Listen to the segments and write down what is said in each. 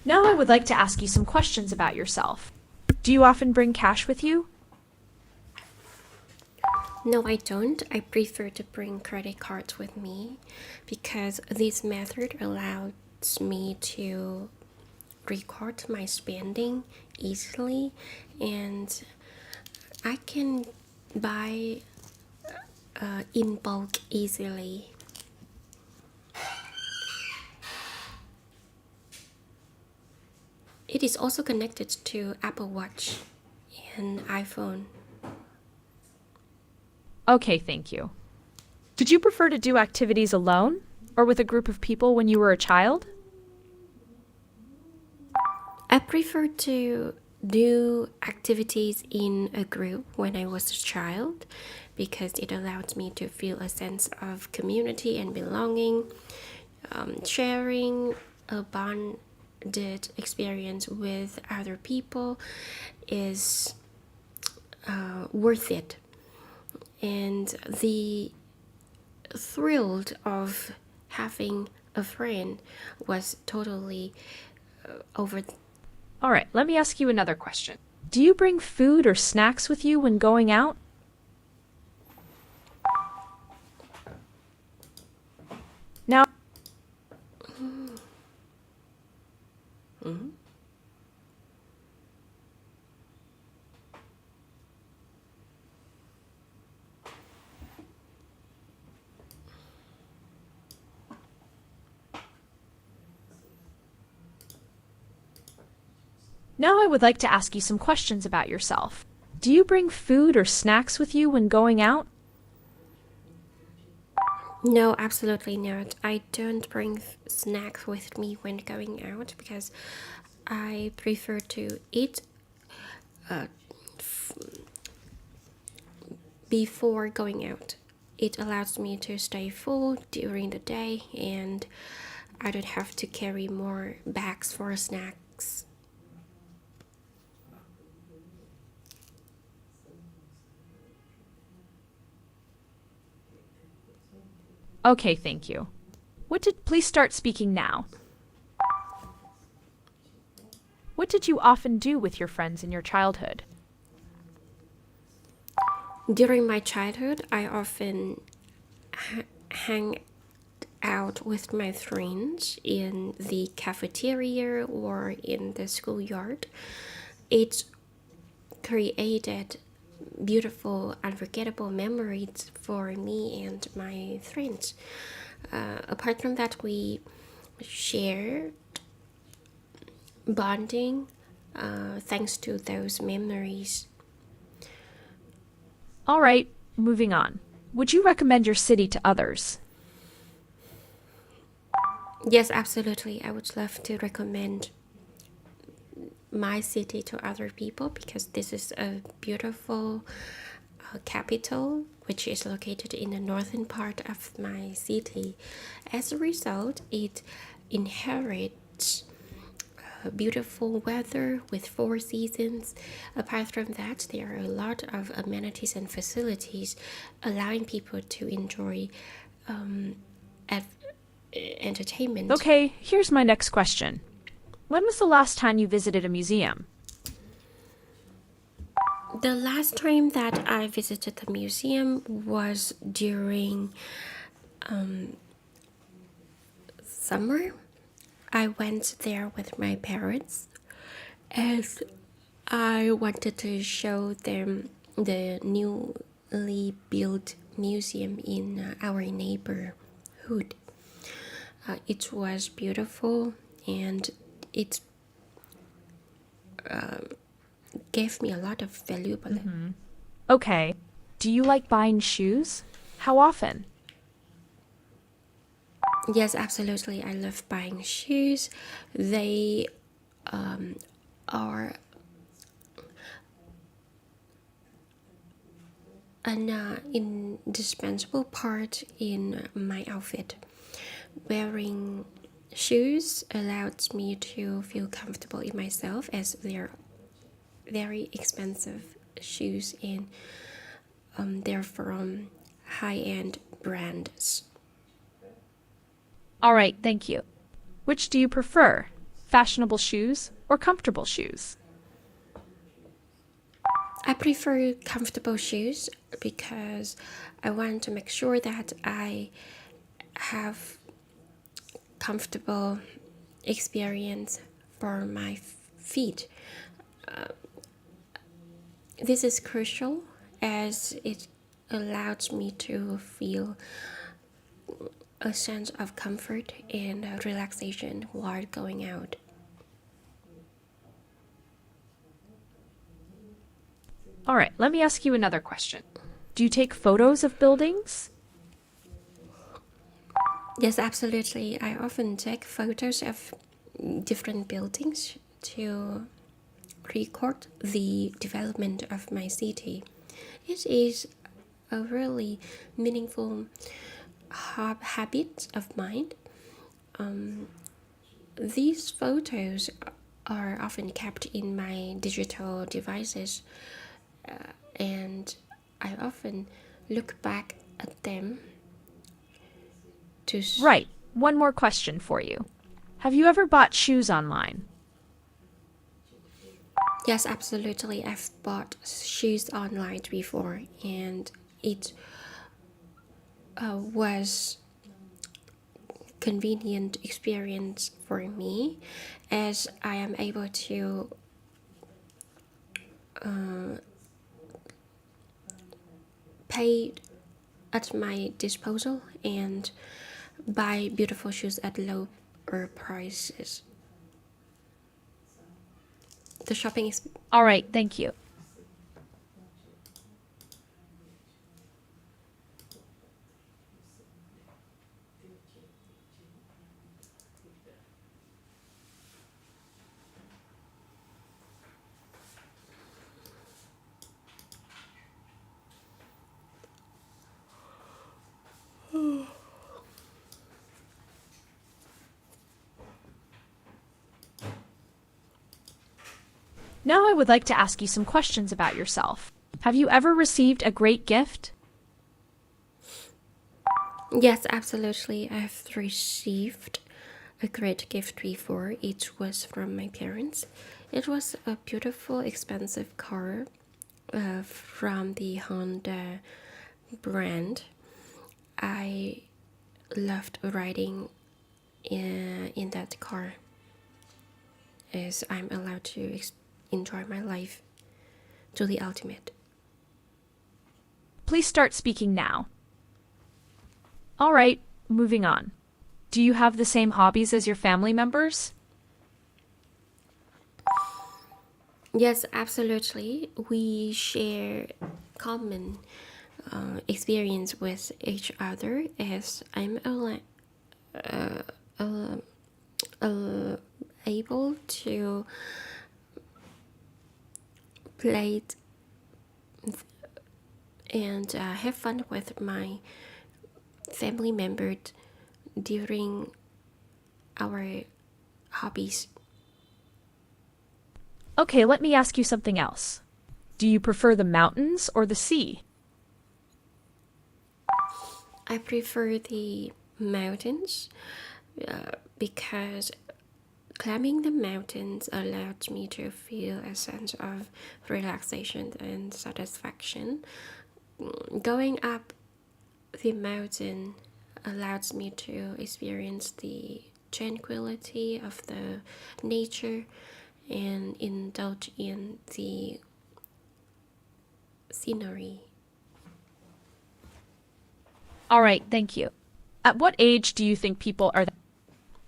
Now I would like to ask you some questions about yourself. Do you often bring cash with you? No, I don't. I prefer to bring credit cards with me because this method allows me to record my spending easily, and I can buy in bulk easily. It is also connected to Apple Watch and iPhone. Okay, thank you. Did you prefer to do activities alone or with a group of people when you were a child? I prefer to do activities in a group when I was a child because it allowed me to feel a sense of community and belonging. Sharing a bonded experience with other people is worth it. And the thrill of having a friend was totally over. All right, let me ask you another question. Do you bring food or snacks with you when going out? Now, now I would like to ask you some questions about yourself. Do you bring food or snacks with you when going out? No, absolutely not. I don't bring snacks with me when going out because I prefer to eat before going out. It allows me to stay full during the day and I don't have to carry more bags for snacks. Okay, thank you. Please start speaking now. What did you often do with your friends in your childhood? During my childhood, I often hang out with my friends in the cafeteria or in the schoolyard. It created beautiful, unforgettable memories for me and my friends. Apart from that, we shared bonding thanks to those memories. All right, moving on. Would you recommend your city to others? Yes, absolutely. I would love to recommend my city to other people because this is a beautiful capital which is located in the northern part of my city. As a result, it inherits beautiful weather with four seasons. Apart from that, there are a lot of amenities and facilities allowing people to enjoy entertainment. Okay, here's my next question. When was the last time you visited a museum? The last time that I visited the museum was during summer. I went there with my parents as I wanted to show them the newly built museum in our neighborhood. It was beautiful and it gave me a lot of valuable. Okay. Do you like buying shoes? How often? Yes, absolutely. I love buying shoes. They are an indispensable part in my outfit. Wearing shoes allows me to feel comfortable in myself as they're very expensive shoes and they're from high-end brands. All right, thank you. Which do you prefer? fashionable shoes, or comfortable shoes? I prefer comfortable shoes because I want to make sure that I have comfortable experience for my feet. This is crucial as it allows me to feel a sense of comfort and relaxation while going out. All right, let me ask you another question. Do you take photos of buildings? Yes, absolutely. I often take photos of different buildings to record the development of my city. It is a really meaningful habit of mine. These photos are often kept in my digital devices, and I often look back at them to. Right. One more question for you. Have you ever bought shoes online? Yes, absolutely. I've bought shoes online before, and it was convenient experience for me as I am able to pay at my disposal and buy beautiful shoes at lower prices. The shopping is. All right, thank you. Now I would like to ask you some questions about yourself. Have you ever received a great gift? Yes, absolutely. I've received a great gift before. It was from my parents. It was a beautiful, expensive car from the Honda brand. I loved riding in that car as I'm allowed to enjoy my life to the ultimate. Please start speaking now. All right, moving on. Do you have the same hobbies as your family members? Yes, absolutely. We share common experience with each other as I'm able to play and have fun with my family members during our hobbies. Okay, let me ask you something else. Do you prefer the mountains or the sea? I prefer the mountains because climbing the mountains allows me to feel a sense of relaxation and satisfaction. Going up the mountain allows me to experience the tranquility of the nature and indulge in the scenery. All right, thank you. At what age do you think people are?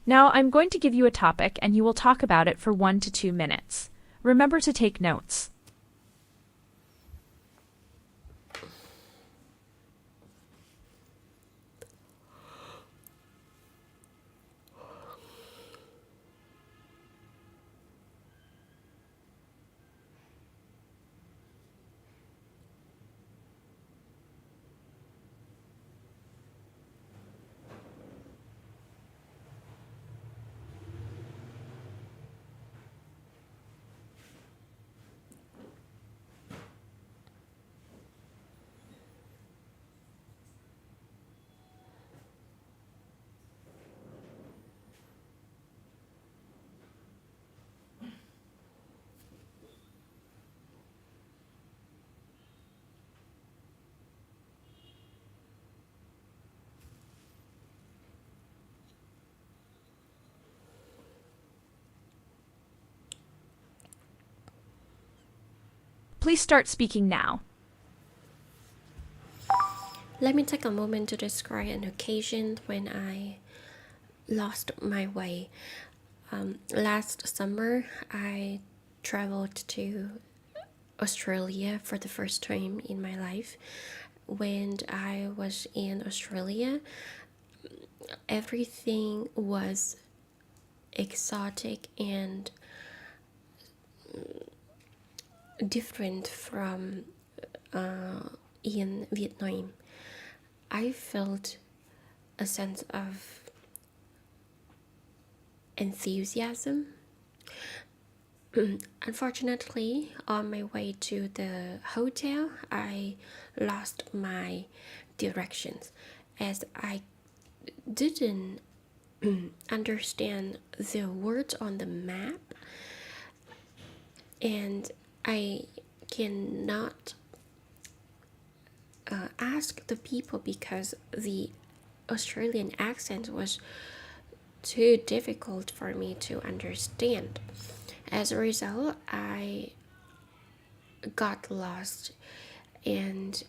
Now I'm going to give you a topic and you will talk about it for 1 to 2 minutes. Remember to take notes. Please start speaking now. Let me take a moment to describe an occasion when I lost my way. Last summer, I traveled to Australia for the first time in my life. When I was in Australia, everything was exotic and different from in Vietnam. I felt a sense of enthusiasm. Unfortunately, on my way to the hotel, I lost my directions as I didn't understand the words on the map, and I cannot ask the people because the Australian accent was too difficult for me to understand. As a result, I got lost and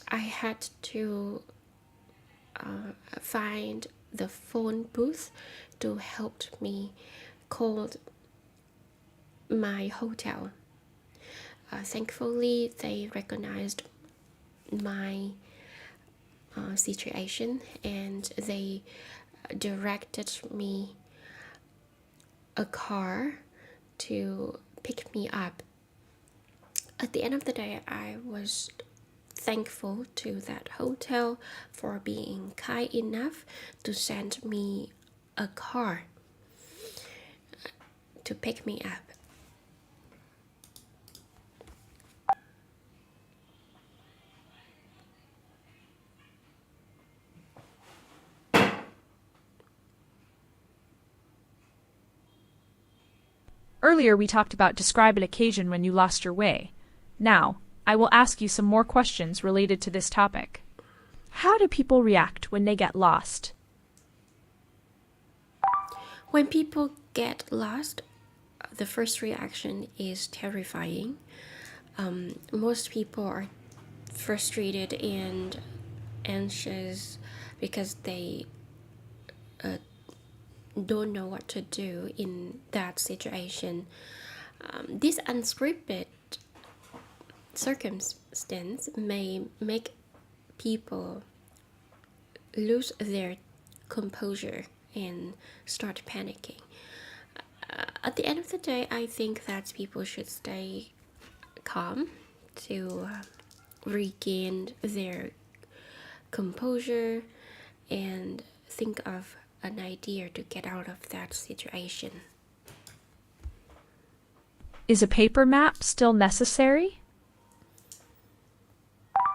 I had to find the phone booth to help me call my hotel. Thankfully, they recognized my situation and they directed me a car to pick me up. At the end of the day, I was thankful to that hotel for being kind enough to send me a car to pick me up. Earlier, we talked about describe an occasion when you lost your way. Now, I will ask you some more questions related to this topic. How do people react when they get lost? When people get lost, the first reaction is terrifying. Most people are frustrated and anxious because they don't know what to do in that situation. This unscripted circumstance may make people lose their composure and start panicking. At the end of the day, I think that people should stay calm to regain their composure and think of an idea to get out of that situation. Is a paper map still necessary?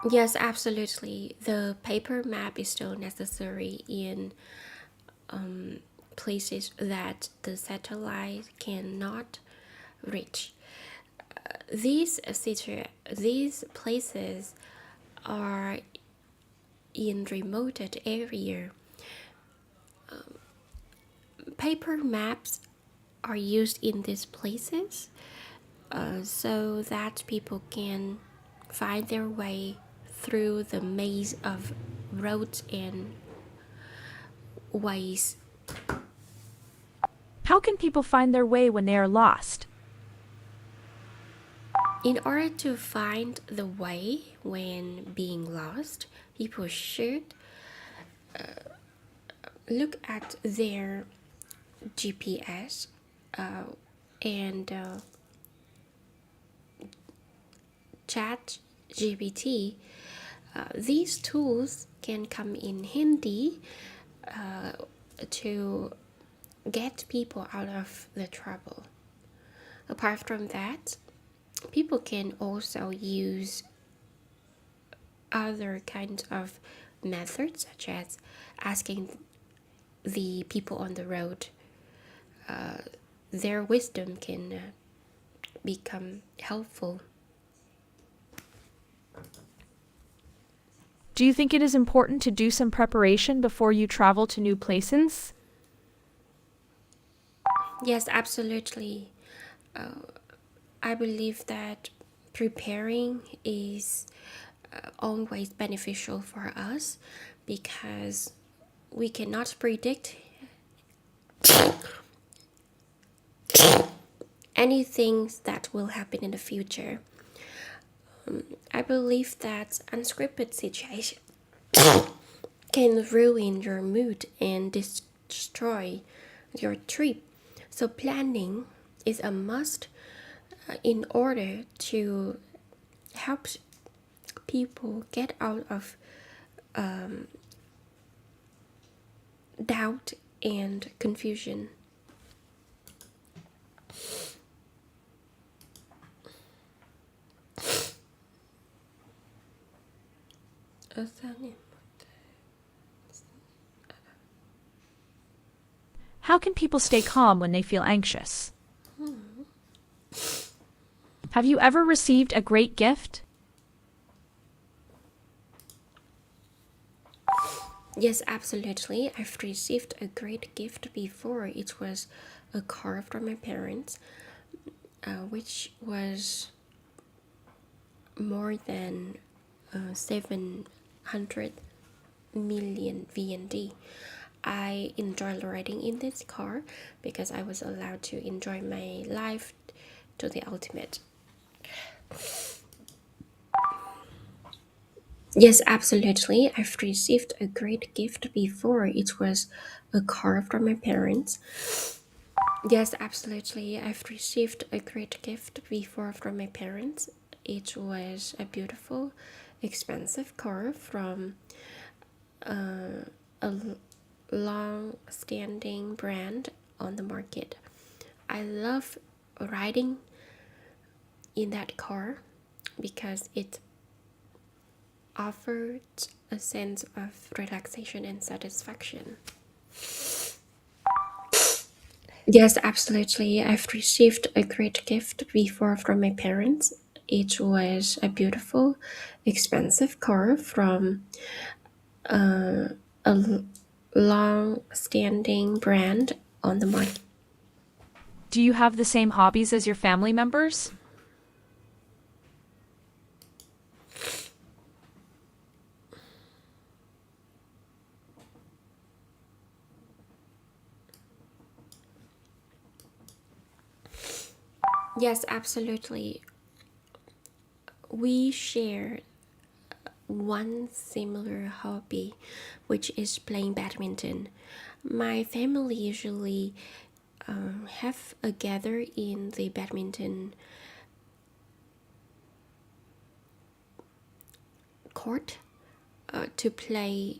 Yes, absolutely. The paper map is still necessary in places that the satellite cannot reach. These places are in remote area. Paper maps are used in these places so that people can find their way through the maze of roads and ways. How can people find their way when they are lost? In order to find the way when being lost, people should look at their GPS and chat GPT. These tools can come in handy to get people out of the trouble. Apart from that, people can also use other kinds of methods, such as asking the people on the road. Their wisdom can become helpful. Do you think it is important to do some preparation before you travel to new places? Yes, absolutely. I believe that preparing is always beneficial for us because we cannot predict anything that will happen in the future. I believe that unscripted situation can ruin your mood and destroy your trip. So planning is a must in order to help people get out of doubt and confusion. How can people stay calm when they feel anxious? Have you ever received a great gift? Yes, absolutely. I've received a great gift before. It was a car from my parents, which was more than 700 million VND. I enjoy riding in this car because I was allowed to enjoy my life to the ultimate. Yes, absolutely. I've received a great gift before. It was a car from my parents. Yes, absolutely. I've received a great gift before from my parents. It was a beautiful, expensive car from a long-standing brand on the market. I love riding in that car because it offered a sense of relaxation and satisfaction. Yes, absolutely. I've received a great gift before from my parents. It was a beautiful, expensive car from a long-standing brand on the market. Do you have the same hobbies as your family members? Yes, absolutely. We share one similar hobby, which is playing badminton. My family usually have a gather in the badminton court to play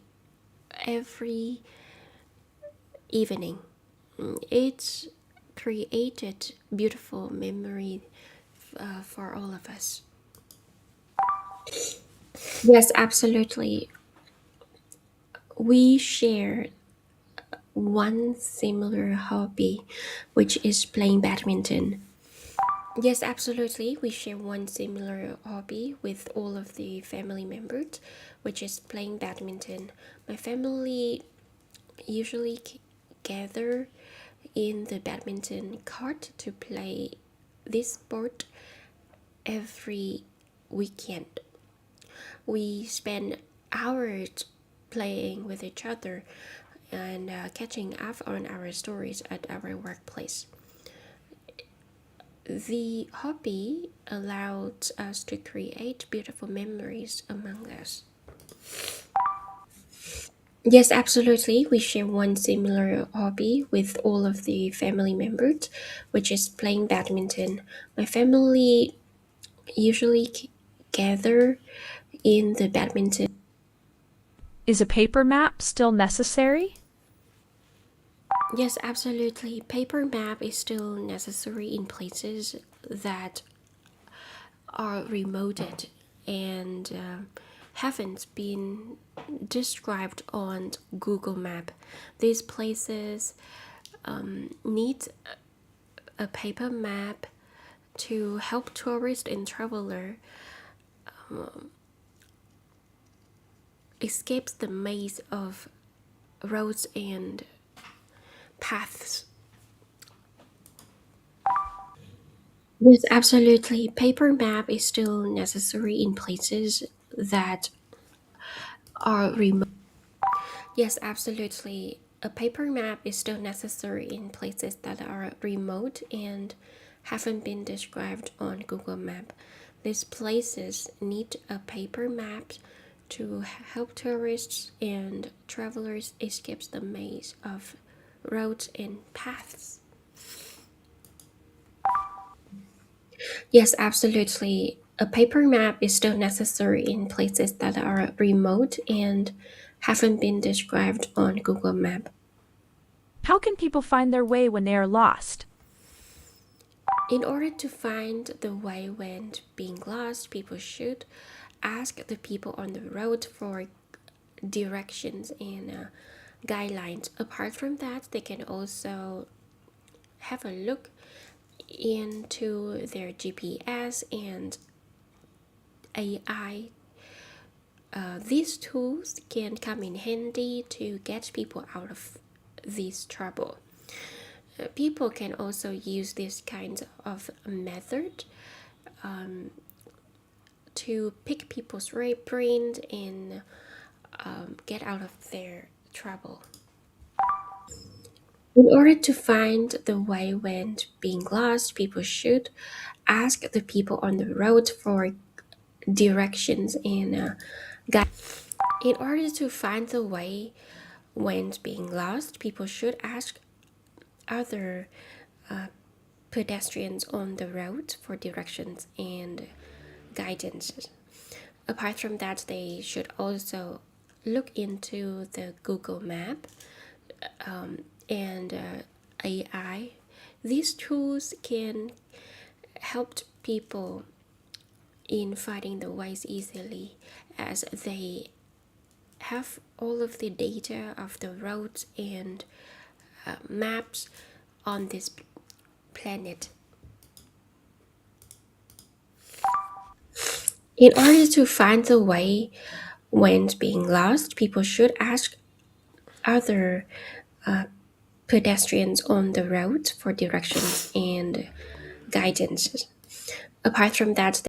every evening. It's created beautiful memory for all of us. Yes, absolutely. We share one similar hobby, which is playing badminton. Yes, absolutely. We share one similar hobby with all of the family members, which is playing badminton. My family usually gather in the badminton court to play this sport every weekend. We spend hours playing with each other and catching up on our stories at our workplace. The hobby allowed us to create beautiful memories among us. Yes, absolutely. We share one similar hobby with all of the family members, which is playing badminton. My family usually gather in the badminton. Is a paper map still necessary? Yes, absolutely. Paper map is still necessary in places that are remoted and haven't been described on Google Map. These places need a paper map to help tourists and travelers escape the maze of roads and paths. Yes, absolutely. Paper map is still necessary in places that are remote. Yes, absolutely. A paper map is still necessary in places that are remote and haven't been described on Google Map. These places need a paper map to help tourists and travelers escape the maze of roads and paths. Yes, absolutely. A paper map is still necessary in places that are remote and haven't been described on Google Map. How can people find their way when they are lost? In order to find the way when being lost, people should ask the people on the road for directions and guidelines. Apart from that, they can also have a look into their GPS and AI. These tools can come in handy to get people out of this trouble. People can also use this kind of method to pick people's brain and get out of their trouble. In order to find the way when being lost, people should ask the people on the road for directions and guide. In order to find the way when being lost, people should ask other pedestrians on the road for directions and guidance. Apart from that, they should also look into the Google Map and AI. These tools can help people in finding the ways easily as they have all of the data of the roads and maps on this planet. In order to find the way when being lost, people should ask other pedestrians on the road for directions and guidance. Apart from that,